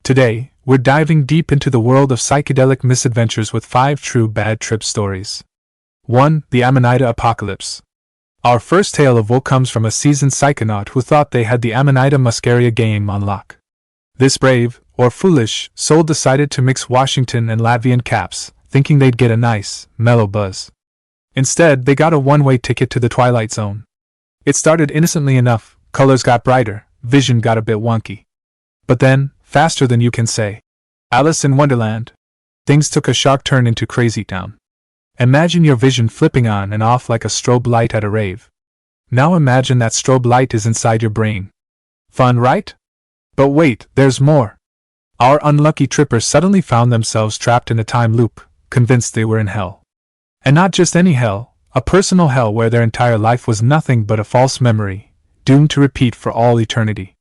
Today, we're diving deep into the world of psychedelic misadventures with 5 true bad trip stories. 1. The Amanita Apocalypse. Our first tale of woe comes from a seasoned psychonaut who thought they had the Amanita muscaria game on lock. This brave, or foolish, soul decided to mix Washington and Latvian caps, thinking they'd get a nice, mellow buzz. Instead, they got a one-way ticket to the Twilight Zone. It started innocently enough, colors got brighter, vision got a bit wonky. But then, faster than you can say, Alice in Wonderland, things took a sharp turn into Crazy Town. Imagine your vision flipping on and off like a strobe light at a rave. Now imagine that strobe light is inside your brain. Fun, right? But wait, there's more. Our unlucky trippers suddenly found themselves trapped in a time loop, convinced they were in hell. And not just any hell, a personal hell where their entire life was nothing but a false memory, doomed to repeat for all eternity.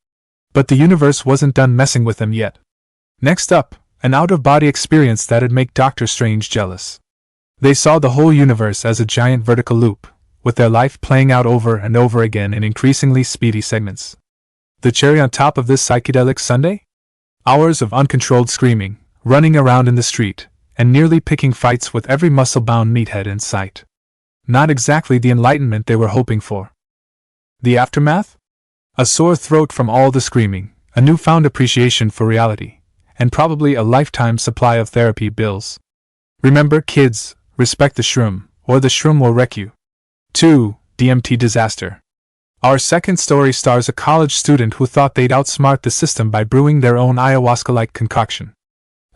But the universe wasn't done messing with them yet. Next up, an out-of-body experience that'd make Doctor Strange jealous. They saw the whole universe as a giant vertical loop, with their life playing out over and over again in increasingly speedy segments. The cherry on top of this psychedelic sundae? Hours of uncontrolled screaming, running around in the street, and nearly picking fights with every muscle-bound meathead in sight. Not exactly the enlightenment they were hoping for. The aftermath? A sore throat from all the screaming, a newfound appreciation for reality, and probably a lifetime supply of therapy bills. Remember, kids, respect the shroom, or the shroom will wreck you. 2. DMT Disaster. Our second story stars a college student who thought they'd outsmart the system by brewing their own ayahuasca-like concoction.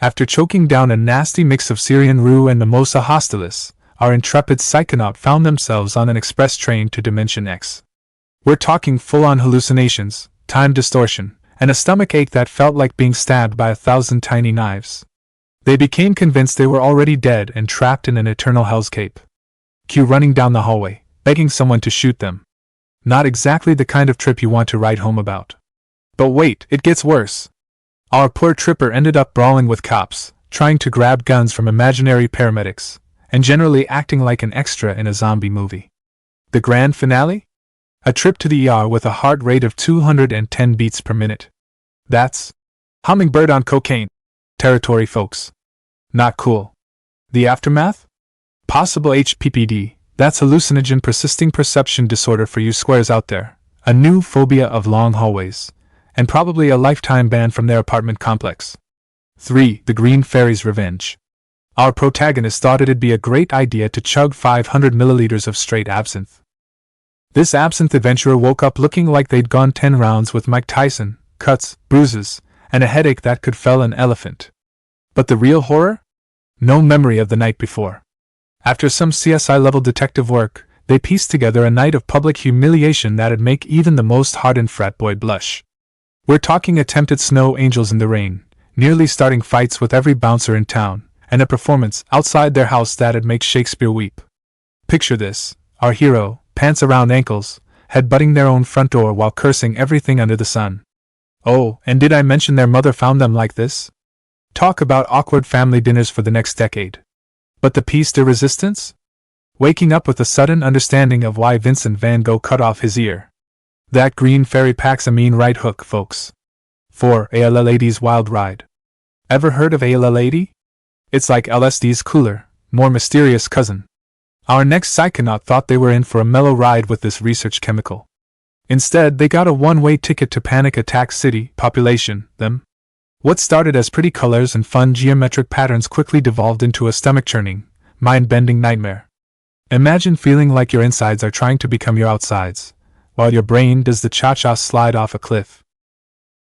After choking down a nasty mix of Syrian rue and Mimosa hostilis, our intrepid psychonaut found themselves on an express train to Dimension X. We're talking full-on hallucinations, time distortion, and a stomach ache that felt like being stabbed by 1,000 tiny knives. They became convinced they were already dead and trapped in an eternal hellscape. Cue running down the hallway, begging someone to shoot them. Not exactly the kind of trip you want to write home about. But wait, it gets worse. Our poor tripper ended up brawling with cops, trying to grab guns from imaginary paramedics, and generally acting like an extra in a zombie movie. The grand finale? A trip to the ER with a heart rate of 210 beats per minute. That's hummingbird on cocaine territory, folks. Not cool. The aftermath? Possible HPPD, that's hallucinogen persisting perception disorder for you squares out there, a new phobia of long hallways, and probably a lifetime ban from their apartment complex. 3. The Green Fairy's Revenge. Our protagonist thought it'd be a great idea to chug 500 milliliters of straight absinthe. This absinthe adventurer woke up looking like they'd gone 10 rounds with Mike Tyson, cuts, bruises, and a headache that could fell an elephant. But the real horror? No memory of the night before. After some CSI-level detective work, they pieced together a night of public humiliation that'd make even the most hardened frat boy blush. We're talking attempted snow angels in the rain, nearly starting fights with every bouncer in town, and a performance outside their house that'd make Shakespeare weep. Picture this, our hero, pants around ankles, headbutting their own front door while cursing everything under the sun. Oh, and did I mention their mother found them like this? Talk about awkward family dinners for the next decade. But the piece de resistance? Waking up with a sudden understanding of why Vincent van Gogh cut off his ear. That green fairy packs a mean right hook, folks. 4. ALL80's Wild Ride. Ever heard of ALL80? It's like LSD's cooler, more mysterious cousin. Our next psychonaut thought they were in for a mellow ride with this research chemical. Instead, they got a one-way ticket to Panic Attack City, population, them. What started as pretty colors and fun geometric patterns quickly devolved into a stomach-churning, mind-bending nightmare. Imagine feeling like your insides are trying to become your outsides, while your brain does the cha-cha slide off a cliff.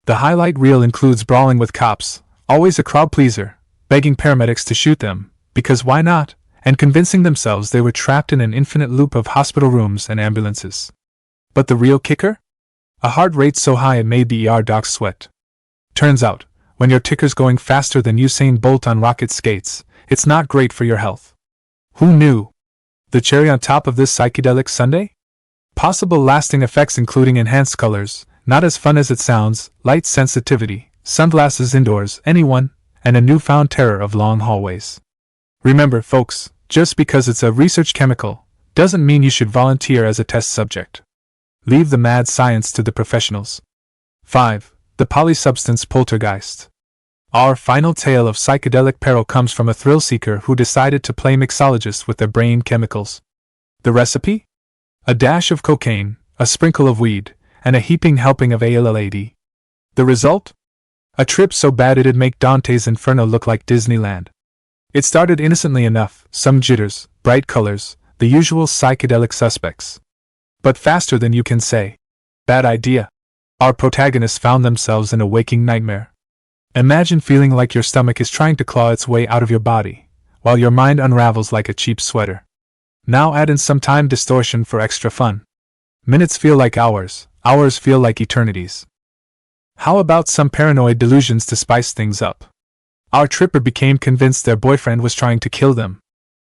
The highlight reel includes brawling with cops, always a crowd pleaser, begging paramedics to shoot them, because why not, and convincing themselves they were trapped in an infinite loop of hospital rooms and ambulances. But the real kicker? A heart rate so high it made the ER docs sweat. Turns out, when your ticker's going faster than Usain Bolt on rocket skates, it's not great for your health. Who knew? The cherry on top of this psychedelic sundae? Possible lasting effects including enhanced colors, not as fun as it sounds, light sensitivity, sunglasses indoors, anyone, and a newfound terror of long hallways. Remember, folks, just because it's a research chemical, doesn't mean you should volunteer as a test subject. Leave the mad science to the professionals. 5. The Polysubstance Poltergeist. Our final tale of psychedelic peril comes from a thrill seeker who decided to play mixologist with their brain chemicals. The recipe? A dash of cocaine, a sprinkle of weed, and a heaping helping of ALLAD. The result? A trip so bad it'd make Dante's Inferno look like Disneyland. It started innocently enough, some jitters, bright colors, the usual psychedelic suspects. But faster than you can say. Bad idea. Our protagonists found themselves in a waking nightmare. Imagine feeling like your stomach is trying to claw its way out of your body, while your mind unravels like a cheap sweater. Now add in some time distortion for extra fun. Minutes feel like hours, hours feel like eternities. How about some paranoid delusions to spice things up? Our tripper became convinced their boyfriend was trying to kill them.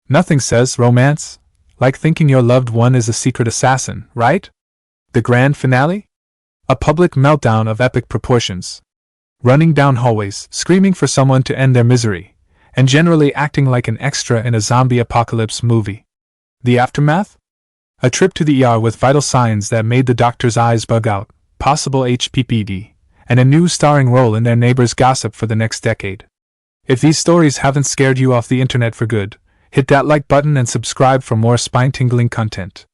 Nothing says romance like thinking your loved one is a secret assassin, right? The grand finale? A public meltdown of epic proportions. Running down hallways, screaming for someone to end their misery, and generally acting like an extra in a zombie apocalypse movie. The aftermath? A trip to the ER with vital signs that made the doctor's eyes bug out, possible HPPD, and a new starring role in their neighbor's gossip for the next decade. If these stories haven't scared you off the internet for good, hit that like button and subscribe for more spine-tingling content.